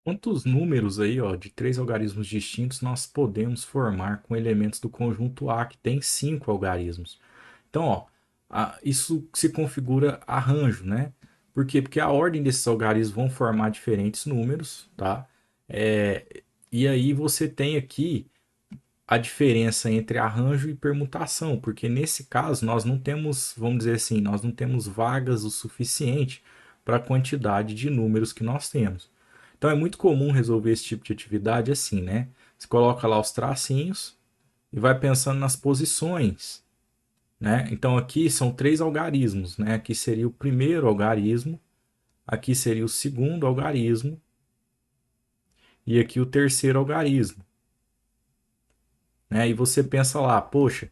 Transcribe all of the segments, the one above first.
Quantos números aí, ó, de três algarismos distintos nós podemos formar com elementos do conjunto A, que tem cinco algarismos? Então, ó, isso se configura arranjo, né? Por quê? Porque a ordem desses algarismos vão formar diferentes números, tá? E aí você tem aqui a diferença entre arranjo e permutação, porque nesse caso nós não temos, vamos dizer assim, nós não temos vagas o suficiente para a quantidade de números que nós temos. Então é muito comum resolver esse tipo de atividade assim, né? Você coloca lá os tracinhos e vai pensando nas posições, né? Então aqui são três algarismos, né? Aqui seria o primeiro algarismo, aqui seria o segundo algarismo e aqui o terceiro algarismo, né? E você pensa lá, poxa,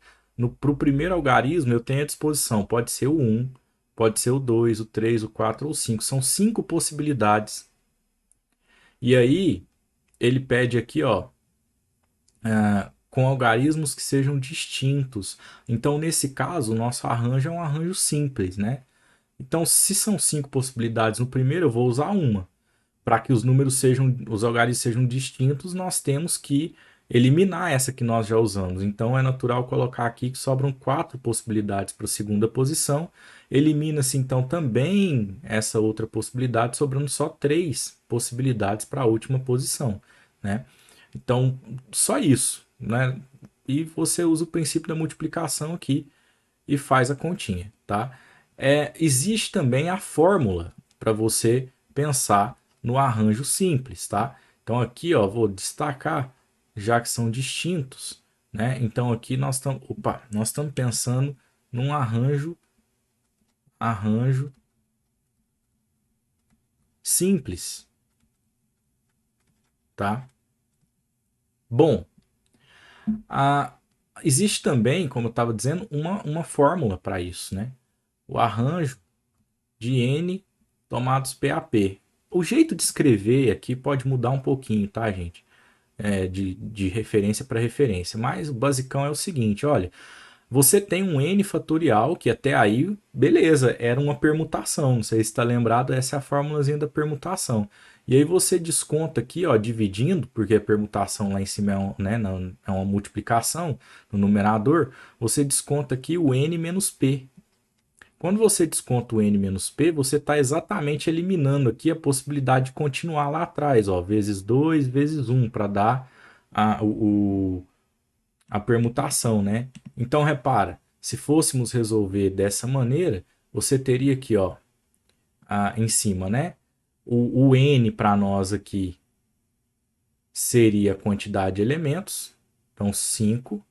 para o primeiro algarismo eu tenho à disposição, pode ser o um, pode ser o 2, o 3, o 4 ou o 5. São cinco possibilidades. E aí ele pede aqui, ó, com algarismos que sejam distintos. Então, nesse caso, o nosso arranjo é um arranjo simples, né? Então, se são cinco possibilidades no primeiro, eu vou usar uma. Para que os números sejam, os algarismos sejam distintos, nós temos que eliminar essa que nós já usamos. Então, é natural colocar aqui que sobram quatro possibilidades para a segunda posição. Elimina-se então também essa outra possibilidade, sobrando só três possibilidades para a última posição, né? Então, só isso, né? E você usa o princípio da multiplicação aqui e faz a continha, tá? Existe também a fórmula para você pensar no arranjo simples, tá? Então aqui, ó, vou destacar, já que são distintos, né? Então aqui nós estamos pensando num arranjo simples, tá? Bom, a, existe também, como eu estava dizendo, uma fórmula para isso, né? O arranjo de N tomados PAP. O jeito de escrever aqui pode mudar um pouquinho, tá, gente? De referência para referência. Mas o basicão é o seguinte: olha, você tem um N fatorial, que até aí, beleza, era uma permutação. Não sei se está lembrado, essa é a fórmulazinha da permutação. E aí você desconta aqui, ó, dividindo, porque a permutação lá em cima né, é uma multiplicação no numerador, você desconta aqui o N menos P. Quando você desconta o n menos p, você está exatamente eliminando aqui a possibilidade de continuar lá atrás, ó, vezes 2 vezes um para dar a permutação, né? Então, repara, se fôssemos resolver dessa maneira, você teria aqui, ó, em cima, né? O n para nós aqui seria a quantidade de elementos, então 5,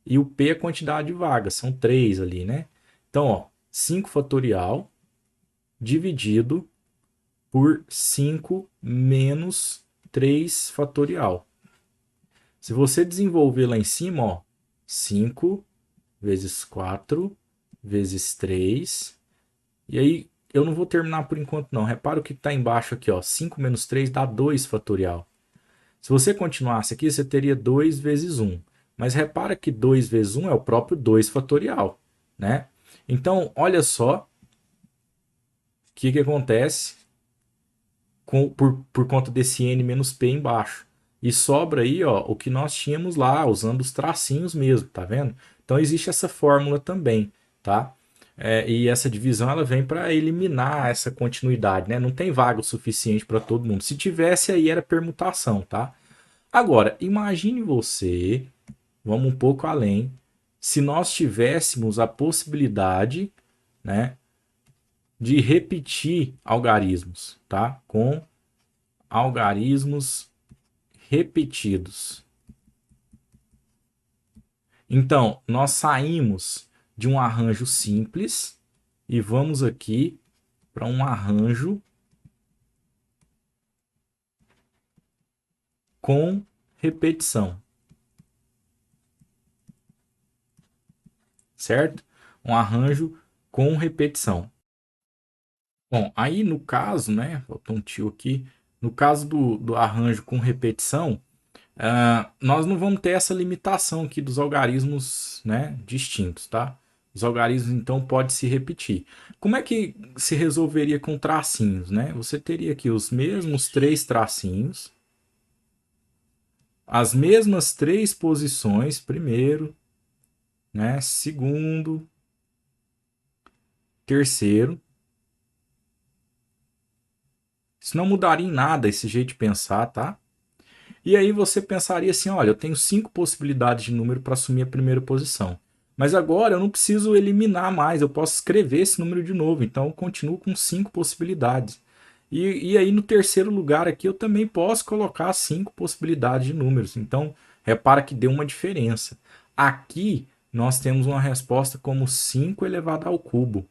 e o p é a quantidade de vagas, são 3 ali, né? Então, ó, 5 fatorial dividido por 5 menos 3 fatorial. Se você desenvolver lá em cima, ó, 5 vezes 4 vezes 3. E aí eu não vou terminar por enquanto não. Repara o que está embaixo aqui, ó. 5 menos 3 dá 2 fatorial. Se você continuasse aqui, você teria 2 vezes um. Mas repara que 2 vezes um é o próprio 2 fatorial, né? Então, olha só o que acontece por conta desse n menos p embaixo. E sobra aí, ó, o que nós tínhamos lá, usando os tracinhos mesmo, tá vendo? Então existe essa fórmula também, tá? E essa divisão ela vem para eliminar essa continuidade, né? Não tem vaga o suficiente para todo mundo. Se tivesse aí era permutação, tá? Agora, imagine você, vamos um pouco além, se nós tivéssemos a possibilidade, né, de repetir algarismos, tá? Com algarismos repetidos. Então, nós saímos de um arranjo simples e vamos aqui para um arranjo com repetição, certo? Um arranjo com repetição. Bom, aí no caso, né, faltou um tio aqui, no caso do arranjo com repetição, nós não vamos ter essa limitação aqui dos algarismos, né, distintos, tá? Os algarismos, então, podem se repetir. Como é que se resolveria com tracinhos, né? Você teria aqui os mesmos três tracinhos, as mesmas três posições, primeiro, né? Segundo, terceiro. Isso não mudaria em nada esse jeito de pensar, tá? E aí você pensaria assim, olha, eu tenho cinco possibilidades de número para assumir a primeira posição. Mas agora eu não preciso eliminar mais, eu posso escrever esse número de novo. Então eu continuo com cinco possibilidades. E aí no terceiro lugar aqui eu também posso colocar cinco possibilidades de números. Então repara que deu uma diferença. Aqui nós temos uma resposta como 5 elevado ao cubo.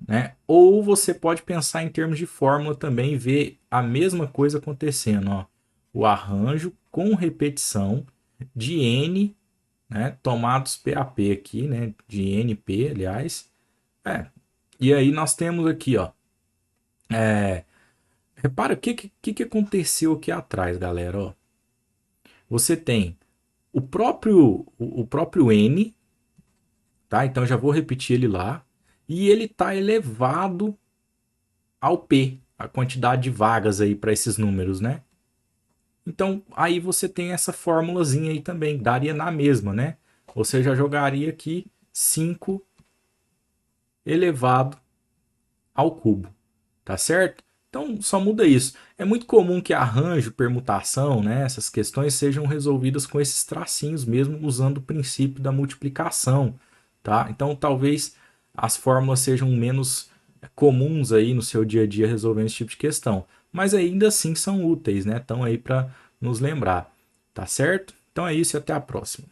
Né? Ou você pode pensar em termos de fórmula também e ver a mesma coisa acontecendo. Ó. O arranjo com repetição de N, né, tomados PAP aqui, né, de NP, aliás. E aí nós temos aqui, ó, repara o que aconteceu aqui atrás, galera. Ó. Você tem o próprio N, tá? Então já vou repetir ele lá. E ele está elevado ao P, a quantidade de vagas aí para esses números, né? Então, aí você tem essa formulazinha aí também, daria na mesma, né? Você já jogaria aqui 5 elevado ao cubo, tá certo? Então, só muda isso. É muito comum que arranjo, permutação, né, essas questões sejam resolvidas com esses tracinhos mesmo, usando o princípio da multiplicação, tá? Então, talvez as fórmulas sejam menos comuns aí no seu dia a dia resolvendo esse tipo de questão, mas ainda assim são úteis, né? Estão aí para nos lembrar, tá certo? Então é isso e até a próxima.